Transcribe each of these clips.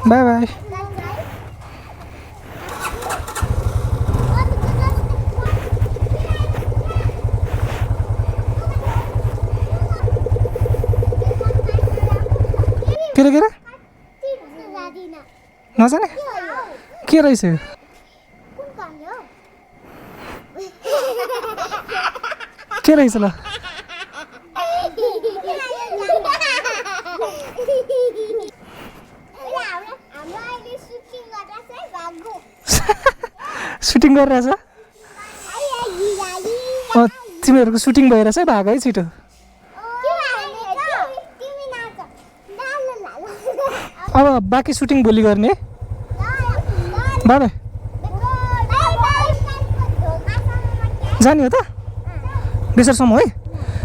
Bye bye. के रे नजाने के रहेछ यो? के रहेछ ल? सुटिङ गरिरहेछ? तिमीहरूको सुटिङ भइरहेछ है, भाग है छिटो। अब बाँकी सुटिङ भोलि गर्ने। बाबा जाने हो त बेसरसम्म है?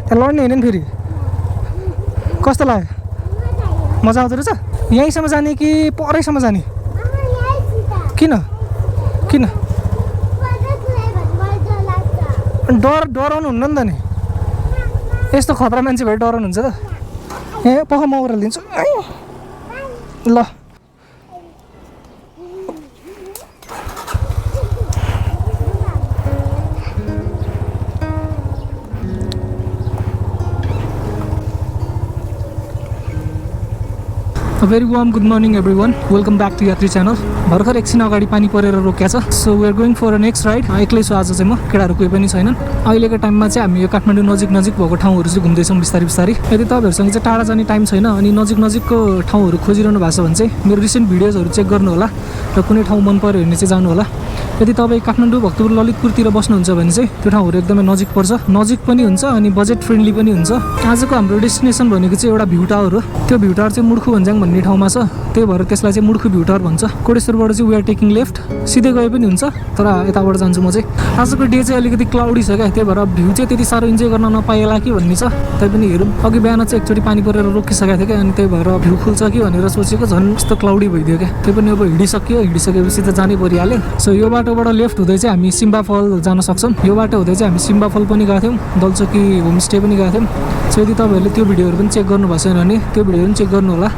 त्यहाँ लड्ने होइन नि फेरि? कस्तो लाग्यो? मजा आउँदो रहेछ? यहीँसम्म जाने कि परैसम्म जाने? किन किन डराउनु हुन्न नि त नि? यस्तो खतरा मान्छे भएर डराउनु हुन्छ त? ए पख म ओह्रालिदिन्छु ल। Very warm good morning everyone, welcome back to Yatri channel. भर्खर एकछिन अगाडि पानी परेर रोकिया छ, so we are going for a next ride. एक्लै छु आज चाहिँ म, केटाहरू कोही पनि छैनन्। अहिलेको टाइममा चाहिँ हामी यो काठमाडौँ नजिक भएको ठाउँहरू चाहिँ घुम्दैछौँ बिस्तारै बिस्तारै। यदि तपाईँहरूसँग चाहिँ टाढा जाने टाइम छैन अनि नजिकको ठाउँहरू खोजिरहनु भएको छ भने चाहिँ मेरो रिसेन्ट भिडियोजहरू चेक गर्नु होला र कुनै ठाउँ मन पऱ्यो भने चाहिँ जानु होला। यदि तपाईँ काठमाडौँ भक्तपुर ललितपुरतिर बस्नुहुन्छ भने चाहिँ त्यो ठाउँहरू एकदमै नजिक पर्छ, नजिक पनि हुन्छ अनि बजेट फ्रेन्डली पनि हुन्छ। आजको हाम्रो डेस्टिनेसन भनेको चाहिँ एउटा भ्यू टावर हो। त्यो भ्यू टावर चाहिँ मुड्खु भन्ज्याङ भन्ने ठाउँमा छ, त्यही भएर त्यसलाई चाहिँ मुड्खु भ्यू टावर भन्छ। कोडेश्वरबाट चाहिँ वी आर टेकिङ लेफ्ट, सिधै गए पनि हुन्छ तर यताबाट जान्छु म चाहिँ। आजको डे चाहिँ अलिकति क्लाउडी छ क्या, त्यही भएर भ्यू चाहिँ त्यति साह्रो इन्जोय गर्न नपाएला कि भन्ने छ। तैपनि हेरौँ, अघि बिहान चाहिँ एकचोटि पानी परेर रोकिसकेको थियो क्या, अनि त्यही भएर भ्यू खुल्छ कि भनेर सोचेको, झन् यस्तो क्लाउडी भइदियो क्या। त्यही पनि अब हिँडिसकेपछि त जानै परिहाल्यो। सो यो बाटोबाट लेफ्ट हुँदै चाहिँ हामी सिम्बा फल जान सक्छौँ। यो बाटो हुँदै चाहिँ हामी सिम्बा फल पनि गएको थियौँ, दलचोकी होमस्टे पनि गएको थियौँ। सो यदि तपाईँहरूले त्यो भिडियोहरू पनि चेक गर्नुभएको छैन भने त्यो भिडियोहरू पनि चेक गर्नु होला,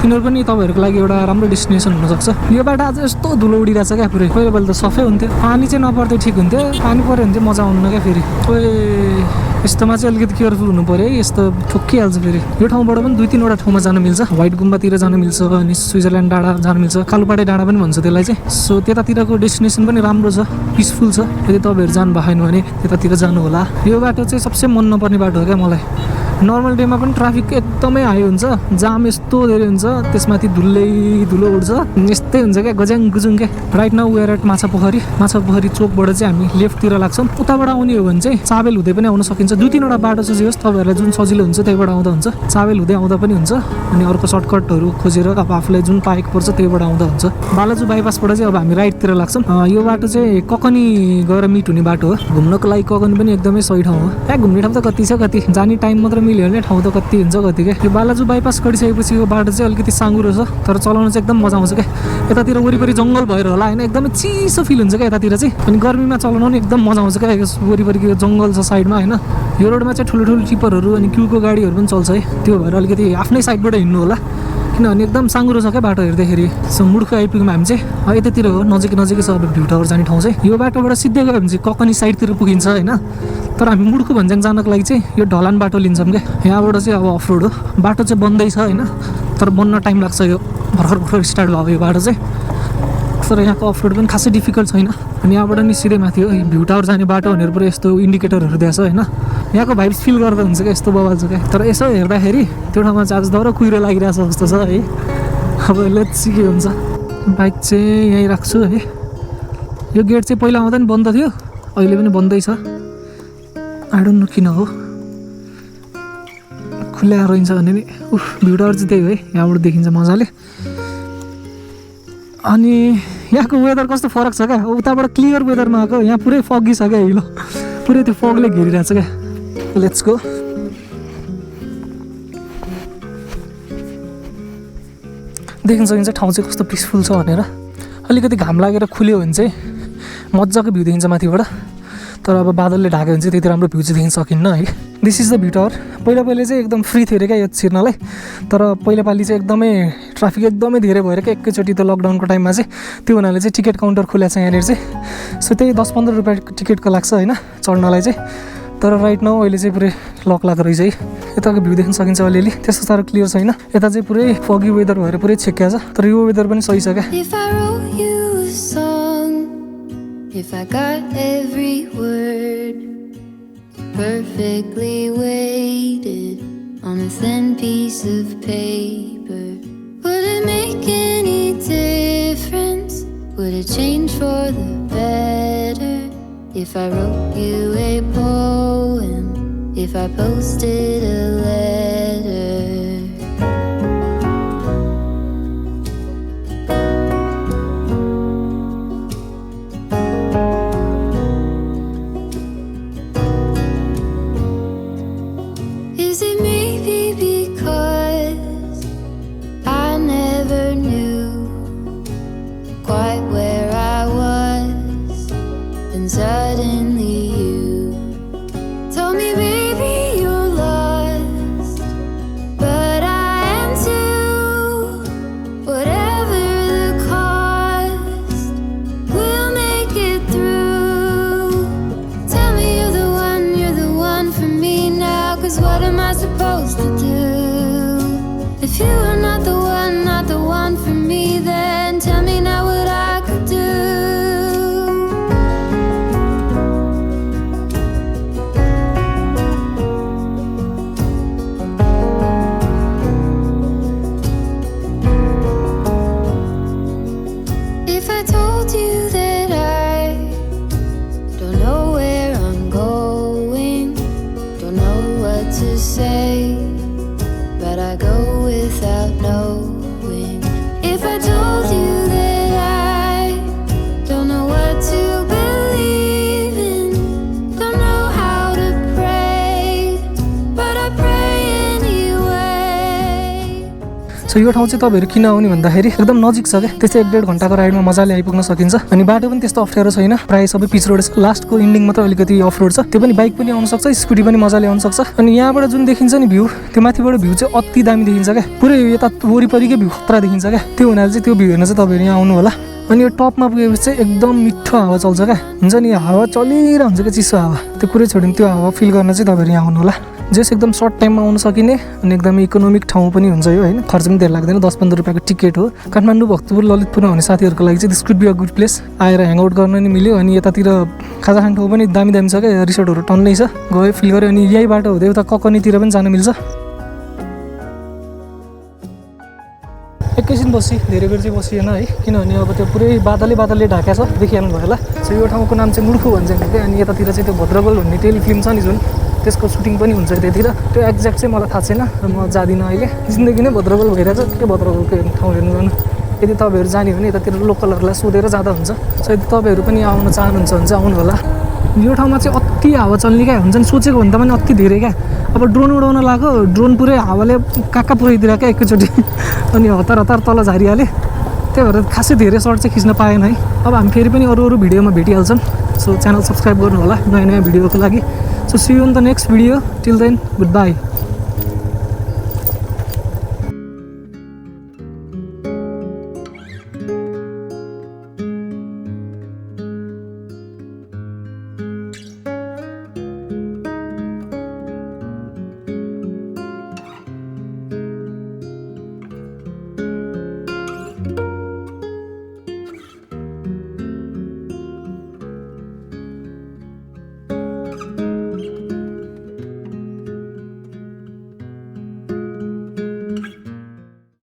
तिनीहरू पनि तपाईँहरूको लागि एउटा राम्रो डेस्टिनेसन हुनसक्छ। यो बाटो आज यस्तो धुलो उडिरहेछ क्या पुरै, पहिला पहिला त सफै हुन्थ्यो, पानी चाहिँ नपर्दै ठिक हुन्थ्यो, पानी पऱ्यो भने चाहिँ मजा आउनु क्या फेरि। यस्तोमा चाहिँ अलिकति केयरफुल हुनु पऱ्यो है, यस्तो ठोक्किहाल्छ फेरि। यो ठाउँबाट पनि 2-3वटा ठाउँमा जान मिल्छ, व्हाइट गुम्बातिर जान मिल्छ अनि स्विजरल्यान्ड डाँडा जान मिल्छ, कालुपाडे डाँडा पनि भन्छ त्यसलाई चाहिँ। सो त्यतातिरको डेस्टिनेसन पनि राम्रो छ, पिसफुल छ। यदि तपाईँहरू जानु भएन भने त्यतातिर जानु होला। यो बाटो चाहिँ सबसे मन नपर्ने बाटो हो क्या मलाई। नर्मल डेमा पनि ट्राफिक एकदमै हाई हुन्छ, जाम यस्तो धेरै हुन्छ, त्यसमाथि धुलो उड्छ, यस्तै हुन्छ क्या, गज्याङ गुजुङ क्या। Right now we are at Machha Pokhari चोकबाट चाहिँ हामी लेफ्टतिर लाग्छौँ। उताबाट आउने हो भने चाहिँ चाबेल हुँदै पनि आउन सकिन्छ। 2-3वटा बाटो चाहिँ होस्, तपाईँहरूलाई जुन सजिलो हुन्छ त्यहीबाट आउँदा हुन्छ। चाबेल हुँदै आउँदा पनि हुन्छ अनि अर्को सर्टकटहरू खोजेर अब आफूलाई जुन पाएको पर्छ त्यहीबाट आउँदा हुन्छ। बालाजु बाइपासबाट चाहिँ अब हामी राइटतिर लाग्छौँ। यो बाटो चाहिँ ककनी गएर मिट हुने बाटो हो। घुम्नको लागि ककनी पनि एकदमै सही ठाउँ हो। त्यहाँ घुम्ने ठाउँ त कति छ, कति जाने टाइम मात्र मिल्यो भने ठाउँ त कति हुन्छ कति क्या। यो बालाजु बाइपास गरिसकेपछि यो बाटो चाहिँ अलिकति साँघुरो छ तर चलाउनु चाहिँ एकदम मजा आउँछ क्या। यतातिर वरिपरि जङ्गल भएर होला होइन, एकदमै चिसो फिल हुन्छ क्या यतातिर चाहिँ। अनि गर्मीमा चलाउनु पनि एकदम मजा आउँछ क्या, वरिपरिको यो जङ्गल छ साइडमा होइन। यो रोडमा चाहिँ ठुलो टिपरहरू अनि क्युको गाडीहरू पनि चल्छ है, त्यो भएर अलिकति आफ्नै साइडबाट हिँड्नु होला किनभने एकदम साँघुरो छ क्या बाटो हेर्दाखेरि। सो मुड्खु आइपुग्यौँ हामी चाहिँ, यतातिर हो नजिकै छ अब भ्यू टावर जाने ठाउँ चाहिँ। यो बाटोबाट सिधै गयो भने चाहिँ ककनी साइडतिर पुगिन्छ होइन, तर हामी मुड्खु भन्ज्याङ जानको लागि चाहिँ यो ढलान बाटो लिन्छौँ क्या। यहाँबाट चाहिँ अब अफ रोड हो, बाटो चाहिँ बन्दैछ होइन, तर बन्न टाइम लाग्छ। यो भर्खर स्टार्ट भयो यो बाटो चाहिँ, तर यहाँको अफ रोड पनि खासै डिफिकल्ट छैन। अनि यहाँबाट नि सिधै माथि हो भ्यू टावर जाने बाटो भनेर पुरै यस्तो इन्डिकेटरहरू दिएछ होइन। यहाँको भाइब्स फिल गर्दा हुन्छ क्या, यस्तो बवाल छ क्या। तर यसो हेर्दाखेरि त्यो ठाउँमा चाहिँ आज दौरा कुहिरो लागिरहेछ जस्तो छ है। अब लेट्स सी के हुन्छ। बाइक चाहिँ यहीँ राख्छु है। यो गेट चाहिँ पहिला आउँदा नि बन्द थियो, अहिले पनि बन्दै छ, आई डोन्ट नो किन हो। खुल्ला रहन्छ भने नि भ्यू टावर चाहिँ त्यही हो है, यहाँबाट देखिन्छ मजाले। अनि यहाँको वेदर कस्तो फरक छ क्या, उताबाट क्लियर वेदरमा आएको, यहाँ पुरै फगी छ क्या हिलो, पुरै त्यो फगले घेरिरहेछ क्या। Let's go. देखिन सकिन्छ ठाउँ चाहिँ कस्तो पिसफुल छ भनेर। अलिकति घाम लागेर खुल्यो भने चाहिँ मजाको भ्यू देखिन्छ माथिबाट। तर अब बादलले ढाक्यो भने चाहिँ त्यति राम्रो भ्यू चाहिँ देखिन सकिन्न है। This is the view tower. पहिला चाहिँ एकदम फ्री थियो अरे क्या यो छिर्नलाई, तर पहिलापालि चाहिँ एकदमै ट्राफिक एकदमै धेरै भएर क्या एकैचोटि त लकडाउनको टाइममा चाहिँ त्यो हुनाले चाहिँ टिकट काउन्टर खुलेको छ यहाँनिर चाहिँ। सो त्यही 10-15 रुपियाँ टिकटको लाग्छ होइन चढ्नलाई चाहिँ। तर राइट नाउ अहिले चाहिँ पुरै लक लागेको रहेछ है। यताको भ्यू देख्न सकिन्छ अलिअलि, त्यस्तो साह्रो क्लियर छैन। यता चाहिँ पुरै फगी वेदर भएर पुरै छेक्या छ, तर यो वेदर पनि सही छ क्या। If I got every word perfectly weighted on a thin piece of paper, would it make any difference? Would it change for the better if I wrote you a poem, if I posted a letter? Suddenly you told me, baby, you're lost, but I am too. Whatever the cost, we'll make it through. Tell me you're the one for me now, 'cause what am I supposed to do? If you are not the one for me, then tell me now what I could do. So यो ठाउँ चाहिँ तपाईँहरू किन आउने भन्दाखेरि एकदम नजिक छ क्या, त्यस्तै 1-1.5 घन्टाको राइडमा मजाले आइपुग्न सकिन्छ। अनि बाटो पनि त्यस्तो अप्ठ्यारो छैन, प्रायः सबै पिच रोड, लास्टको इन्डिङ मात्र अलिकति अफ रोड छ। त्यो पनि बाइक पनि आउन सक्छ, स्कुटी पनि मजाले आउन सक्छ। अनि यहाँबाट जुन देखिन्छ नि भ्यू, त्यो माथिबाट भ्यू चाहिँ अति दामी देखिन्छ क्या, पुरै यता वरिपरिकै भ्यू खतरा देखिन्छ क्या। त्यो हुनाले चाहिँ त्यो भ्यू हेर्न चाहिँ तपाईँहरू यहाँ आउनु होला। अनि यो टपमा पुगेपछि चाहिँ एकदम मिठो हावा चल्छ क्या, हुन्छ नि हावा चलिरहेको हुन्छ क्या, चिसो हावा। त्यो कुरै छोड्यो भने त्यो हावा फिल गर्न चाहिँ तपाईँहरू यहाँ आउनु होला। जस एकदम सर्ट टाइममा आउन सकिने अनि एकदमै इकोनोमिक ठाउँ पनि हुन्छ यो होइन। खर्च पनि धेरै लाग्दैन, 10-15 रुपियाँको टिकट हो। काठमाडौँ, भक्तपुर, ललितपुरमा हुने साथीहरूको लागि चाहिँ this could be a good place. आएर ह्याङआउट गर्न नि मिल्यो। अनि यतातिर खाजा खाने ठाउँ पनि दामी छ क्या, रिसोर्टहरू टन्नै छ, गयो फिल गऱ्यो। अनि यही बाटो हुँदै उता ककनीतिर पनि जान मिल्छ। एकैछिन बसी, धेरै बेर चाहिँ बसिएन है, किनभने अब त्यो पुरै बादलले ढाकेको छ, देखिहाल्नु भयो होला। सो यो ठाउँको नाम चाहिँ मुड्खु भन्छ कि। अनि यतातिर चाहिँ त्यो भद्रगोल भन्ने टेलिफिल्म छ नि जुन, त्यसको सुटिङ पनि हुन्छ त्यतिर। त्यो एक्ज्याक्ट चाहिँ मलाई थाहा छैन, म जाँदिनँ अहिले। जिन्दगी नै भद्रगोल भइरहेछ, के भद्रगोलको ठाउँ हेर्नु जानु। यदि तपाईँहरू जाने भने यतातिर लोकलहरूलाई सोधेर जाँदा हुन्छ। सो यदि तपाईँहरू पनि आउन चाहनुहुन्छ भने चाहिँ आउनु होला। यो ठाउँमा चाहिँ अति हावा चल्ने क्या, हुन्छ नि सोचेको भन्दा पनि अति धेरै क्या। अब ड्रोन उडाउन लाग्यो, ड्रोन पुरै हावाले कहाँ पुऱ्याइदिएर क्या एकैचोटि, अनि हतार तल झारिहालेँ। त्यही भएर खासै धेरै सर्ट चाहिँ खिच्न पाएन है। अब हामी फेरि पनि अरू भिडियोमा भेटिहाल्छौँ। सो च्यानल सब्सक्राइब गर्नु होला नयाँ भिडियोको लागि। So see you in the next video. Till then good by.